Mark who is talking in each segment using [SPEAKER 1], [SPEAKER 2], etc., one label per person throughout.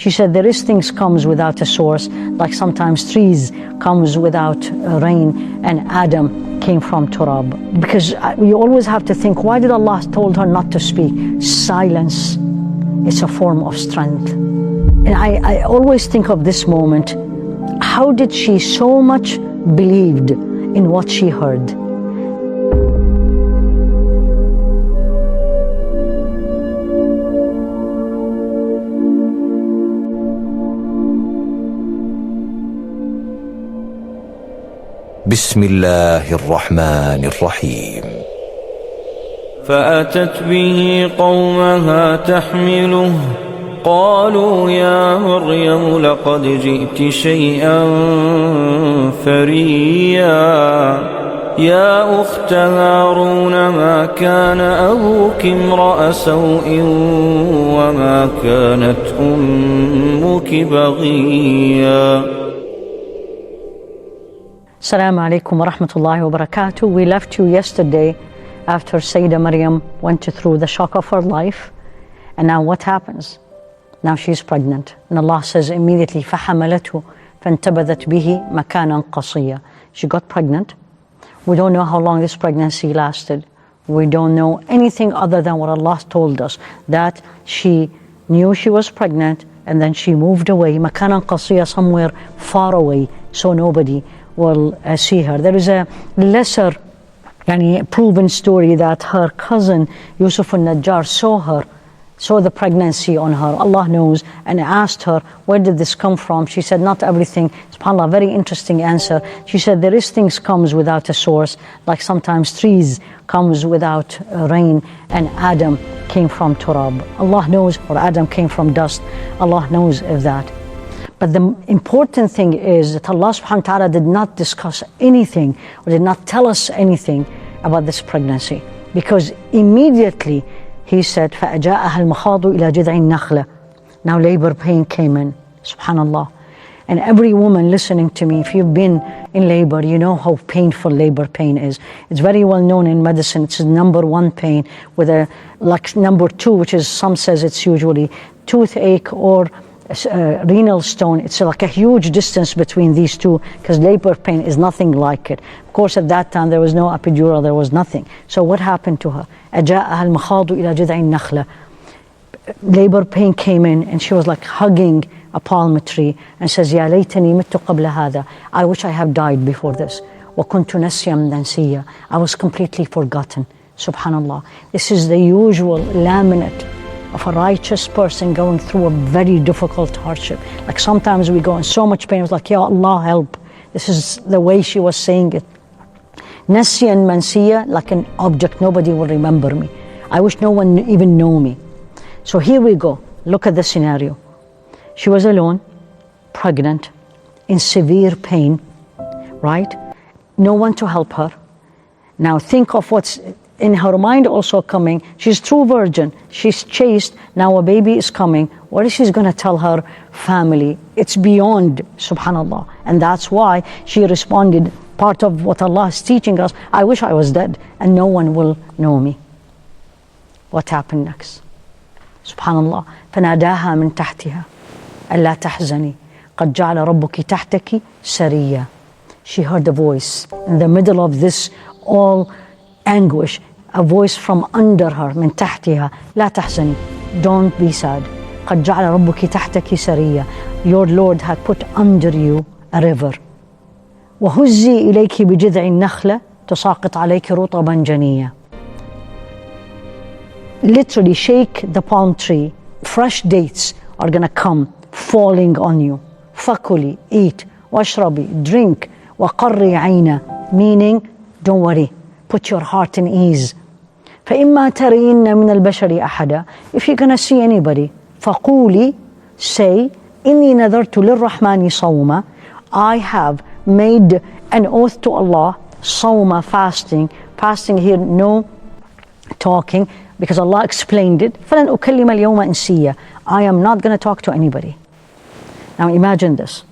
[SPEAKER 1] She said there is things comes without a source, like sometimes trees comes without rain, and Adam came from turab. Because we always have to think, why did Allah told her not to speak? Silence is a form of strength. And I always think of this moment, how did she so much believed in what she heard?
[SPEAKER 2] بسم الله الرحمن الرحيم.
[SPEAKER 3] فأتت به قومها تحمله قالوا يا مريم لقد جئت شيئا فريا يا أخت هارون ما كان أبوك امرأ سوء وما كانت أمك بغيا.
[SPEAKER 1] Assalamu alaikum wa rahmatullahi wa barakatuh. We left you yesterday after Sayyidah Maryam went through the shock of her life. And now what happens? Now she's pregnant. And Allah says immediately, فَحَمَلَتْهُ فَانْتَبَذَتْ بِهِ مَكَانًا قَصِيًّا. She got pregnant. We don't know how long this pregnancy lasted. We don't know anything other than what Allah told us, that she knew she was pregnant and then she moved away, مَكَانًا قَصِيًّا, somewhere far away, so nobody will see her. There is a lesser proven story that her cousin Yusuf al-Najjar saw the pregnancy on her, Allah knows, and asked her, where did this come from? She said, not everything. SubhanAllah, very interesting answer. She said, there is things comes without a source, like sometimes trees comes without rain, and Adam came from turab. Allah knows, or Adam came from dust. Allah knows of that. But the important thing is that Allah subhanahu wa ta'ala did not discuss anything or did not tell us anything about this pregnancy, because immediately He said, فَأَجَاءَهَا الْمَخَاضُ إِلَى جِذْعِ النَّخْلَةِ. Now labor pain came in, subhanallah. And every woman listening to me, if you've been in labor, you know how painful labor pain is. It's very well known in medicine. It's number one pain, with a like number two, which is, some says it's usually toothache or renal stone. It's like a huge distance between these two, because labor pain is nothing like it. Of course, at that time there was no epidural, there was nothing. So what happened to her? أَجَاءَهَا الْمَخَاضُ إِلَى جِذْعِ النَّخْلَةِ. Labor pain came in and she was like hugging a palm tree and says, يَا لَيْتَنِي مِتُّ قَبْلَ هَذَا. I wish I have died before this. وَكُنْتُ نَسْيًا مَنْسِيًّا. I was completely forgotten. Subhanallah. This is the usual laminate of a righteous person going through a very difficult hardship. Like sometimes we go in so much pain, it's like, Ya Allah, help. This is the way she was saying it. Nasiya and mansiya, like an object, nobody will remember me. I wish no one even know me. So here we go. Look at the scenario. She was alone, pregnant, in severe pain, right? No one to help her. Now think of what's in her mind also coming. She's true virgin, she's chaste, now a baby is coming. What is she going to tell her family? It's beyond, subhanallah. And that's why she responded, part of what Allah is teaching us, I wish I was dead and no one will know me. What happened next? Subhanallah. فناداها من تحتها ألا تحزني قد جعل ربك تحتك سريا. She heard a voice in the middle of this all anguish, a voice from under her, من تحتها لا تحزني, don't be sad. قد جعل ربك تحتك سريا. Your Lord had put under you a river. وهزي إليك بجذع النخلة تساقط عليك رطبا جنيا. Literally shake the palm tree, fresh dates are gonna come falling on you. فكلي, eat, واشربي, drink, وقري عينا, meaning don't worry, put your heart in ease. فإما ترين من البشر أحدا. If you're gonna see anybody, فقولي, say, إني نذرت للرحمن صوما. I have made an oath to Allah, صوما, fasting. Fasting here, no talking, because Allah explained it. فلن أكلم اليوم إنسيا. I am not going to talk to anybody. Now imagine this.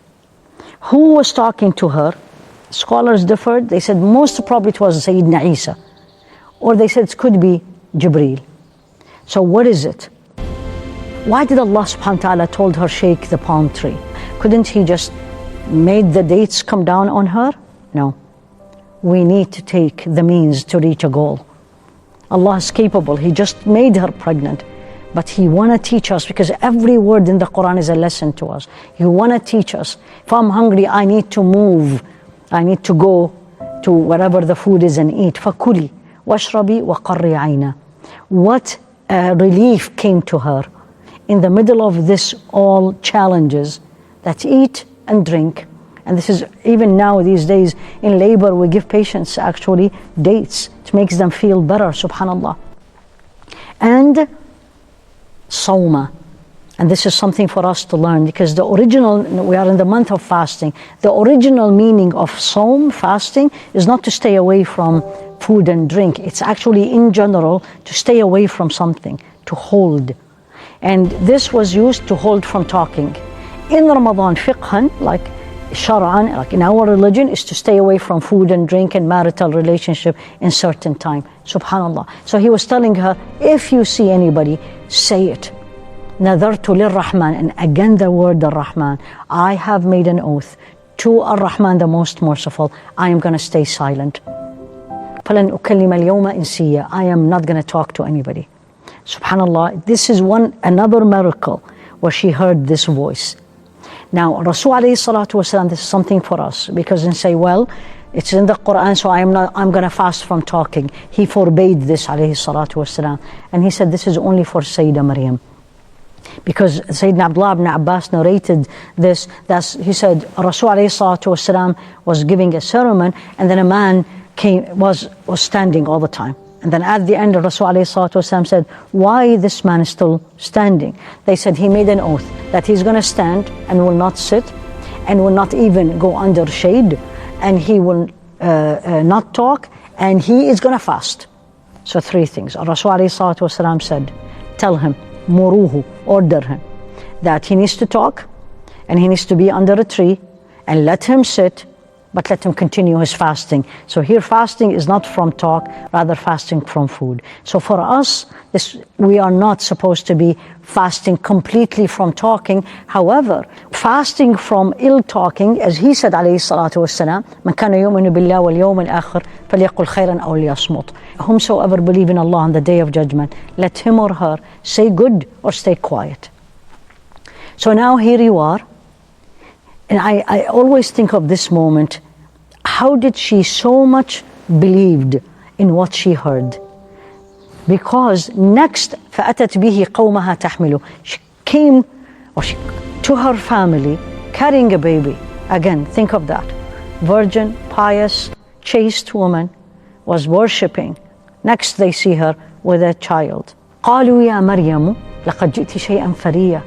[SPEAKER 1] Who was talking to her? Scholars differed. They said most probably it was Sayyidina Isa, or they said it could be Jibreel. So what is it? Why did Allah subhanahu wa ta'ala told her shake the palm tree? Couldn't He just made the dates come down on her? No. We need to take the means to reach a goal. Allah is capable. He just made her pregnant. But He want to teach us, because every word in the Quran is a lesson to us. He want to teach us. If I'm hungry, I need to move. I need to go to wherever the food is and eat. فَكُلِي وَاشْرَبِي وَقَرِّي عَيْنَا. What relief came to her in the middle of this all challenges, that eat and drink. And this is even now these days in labor, we give patients actually dates. It makes them feel better, subhanallah. And sawma. And this is something for us to learn, because the original, we are in the month of fasting. The original meaning of sawm, fasting, is not to stay away from food and drink. It's actually in general to stay away from something, to hold. And this was used to hold from talking. In Ramadan, fiqhan, like shar'an, like in our religion, is to stay away from food and drink and marital relationship in certain time. Subhanallah. So He was telling her, if you see anybody, say it. Nadartu lirrahman, and again the word ar-Rahman. I have made an oath to ar-Rahman, the most merciful. I am going to stay silent. فَلَنْ أُكَلِّمَ الْيَوْمَ إِنْسِيًّا. I am not going to talk to anybody. Subhanallah, this is another miracle where she heard this voice. Now, Rasul alayhi salatu wasalam, this is something for us, because then say, well, it's in the Quran, so I'm going to fast from talking. He forbade this alayhi salatu wasalam. And he said, this is only for Sayyidah Maryam. Because Sayyidina Abdullah ibn Abbas narrated this, he said, Rasul alayhi salatu wasalam was giving a sermon, and then a man was standing all the time. And then at the end, Rasul alayhi salatu wasalam said, why this man is still standing? They said he made an oath that he's going to stand and will not sit, and will not even go under shade, and he will not talk, and he is going to fast. So 3 things. Rasul alayhi salatu wasalam said, tell him, muruhu, order him, that he needs to talk, and he needs to be under a tree, and let him sit, but let him continue his fasting. So here fasting is not from talk, rather fasting from food. So for us, we are not supposed to be fasting completely from talking. However, fasting from ill talking, as he said alayhi salatu wassalam, man kana yu'minu billah wal yawm al-akhir falyaqul khayran aw liyasmut. Whomsoever believe in Allah on the day of judgment, let him or her say good or stay quiet. So now here you are. And I always think of this moment, how did she so much believed in what she heard? Because next, فَأَتَتْ بِهِ قَوْمَهَا تَحْمِلُ. She came to her family carrying a baby. Again, think of that. Virgin, pious, chaste woman was worshipping. Next they see her with a child. قَالُوا يَا مَرْيَمُ لَقَدْ جِئْتِ شَيْئًا فَرِيًّا.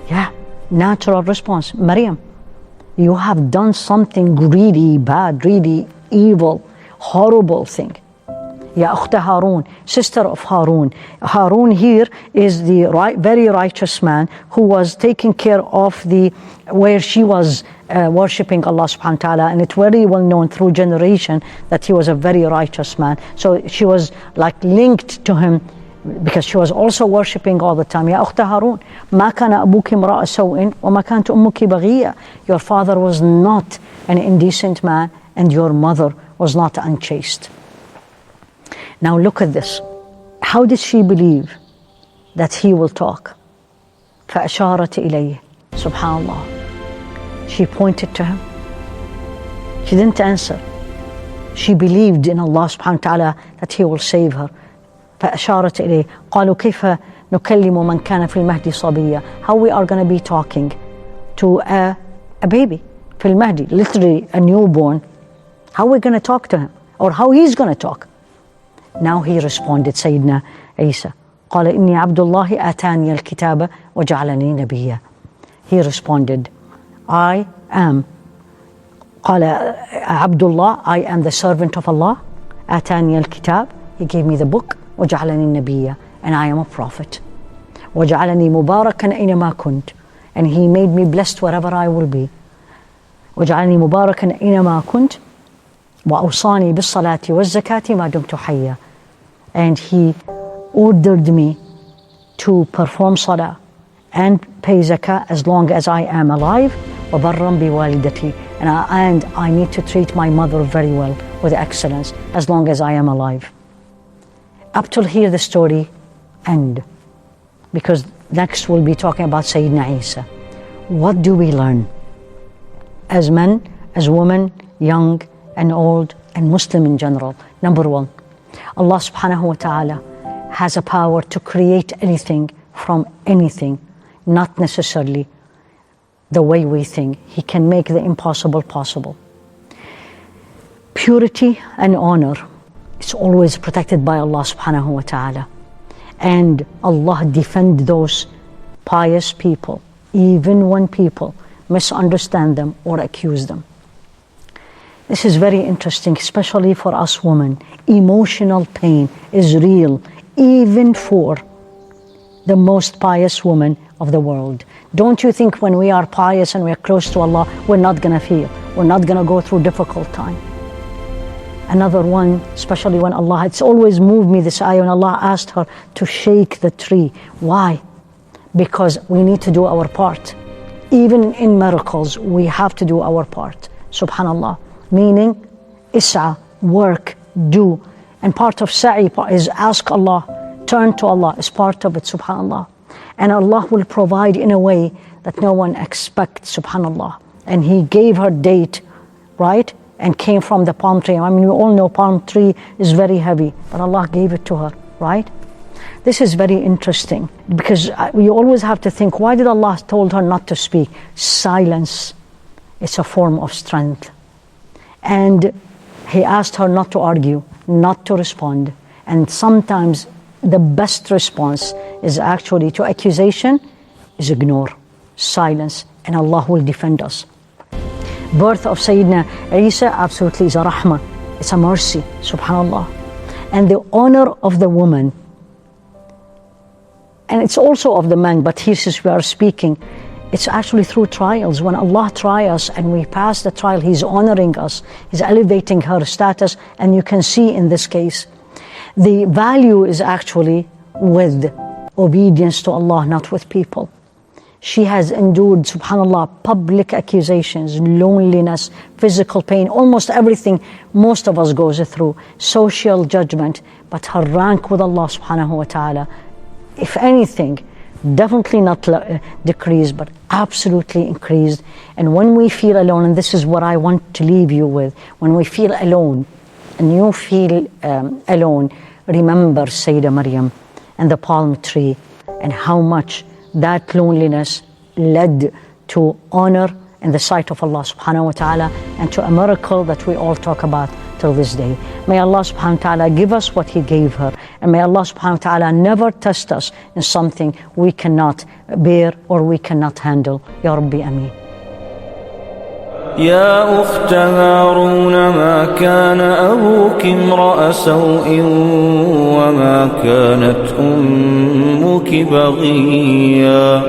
[SPEAKER 1] Yeah, natural response. Maryam, you have done something really bad, really evil, horrible thing. Ya Ukhta Harun, sister of Harun. Harun here is the very righteous man who was taking care of where she was worshipping Allah subhanahu wa ta'ala, and it's very well known through generation that he was a very righteous man. So she was like linked to him, because she was also worshipping all the time. Ya Ukhta Harun, ma kana abuki imra'a saw'in wa ma kanat ummuki baghiya. Your father was not an indecent man, and your mother was not unchaste. Now look at this. How did she believe that he will talk? فَأَشَارَتْ إِلَيْهِ. Subhanallah. She pointed to him. She didn't answer. She believed in Allah subhanahu wa ta'ala that he will save her. فأشارت إليه قالوا كيف نكلم من كان في المهد صبيا. How we are going to be talking to a baby في المهد, literally a newborn. How we going to talk to him, or how he's going to talk? Now he responded, Sayyidina Isa, قال إني عبد الله آتاني الكتاب وجعلني نبيا. He responded, I am قال عبد الله, I am the servant of Allah. آتاني الكتاب, he gave me the book. وجعلني نبيا, and I am a prophet. وجعلني مباركا أينما كنت, and he made me blessed wherever I will be. وجعلني مباركا أينما كنت وأوصاني بالصلاة والزكاة ما دمت حيا. And he ordered me to perform salah and pay zakah as long as I am alive. وَبَرًّا بِوَالِدَتِي, and I need to treat my mother very well with excellence as long as I am alive. Up till here the story end, because next we'll be talking about Sayyidina Isa. What do we learn as men, as women, young and old, and Muslim in general? Number one, Allah subhanahu wa ta'ala has a power to create anything from anything, not necessarily the way we think. He can make the impossible possible. Purity and honor is always protected by Allah subhanahu wa ta'ala. And Allah defend those pious people, even when people misunderstand them or accuse them. This is very interesting, especially for us women. Emotional pain is real, even for the most pious woman of the world. Don't you think when we are pious and we are close to Allah, we're not going to feel, we're not going to go through difficult time? Another one, especially when Allah, it's always moved me, this ayah, when Allah asked her to shake the tree. Why? Because we need to do our part. Even in miracles, we have to do our part. Subhanallah. Meaning, is'a, work, do. And part of sa'i is ask Allah, turn to Allah, is part of it, subhanallah. And Allah will provide in a way that no one expects, subhanallah. And He gave her date, right? And came from the palm tree. I mean, we all know palm tree is very heavy, but Allah gave it to her, right? This is very interesting, because we always have to think, why did Allah told her not to speak? Silence is a form of strength. And He asked her not to argue, not to respond. And sometimes the best response is actually to accusation, is ignore, silence, and Allah will defend us. Birth of Sayyidina Isa absolutely is a rahmah, it's a mercy, subhanallah. And the honor of the woman, and it's also of the man, but here since we are speaking, it's actually through trials. When Allah tries us and we pass the trial, He's honoring us, He's elevating her status. And you can see in this case, the value is actually with obedience to Allah, not with people. She has endured, subhanallah, public accusations, loneliness, physical pain, almost everything most of us goes through, social judgment, but her rank with Allah subhanahu wa ta'ala, if anything, definitely not decreased, but absolutely increased. And when we feel alone, and this is what I want to leave you with, when we feel alone, and you feel alone, remember Sayyidah Maryam and the palm tree, and how much that loneliness led to honor in the sight of Allah subhanahu wa ta'ala, and to a miracle that we all talk about till this day. May Allah subhanahu wa ta'ala give us what He gave her, and may Allah subhanahu wa ta'ala never test us in something we cannot bear or we cannot handle. Ya Rabbi, Ameen.
[SPEAKER 3] يا أخت هارون ما كان أبوك امرأ سوء وما كانت أمك بغيا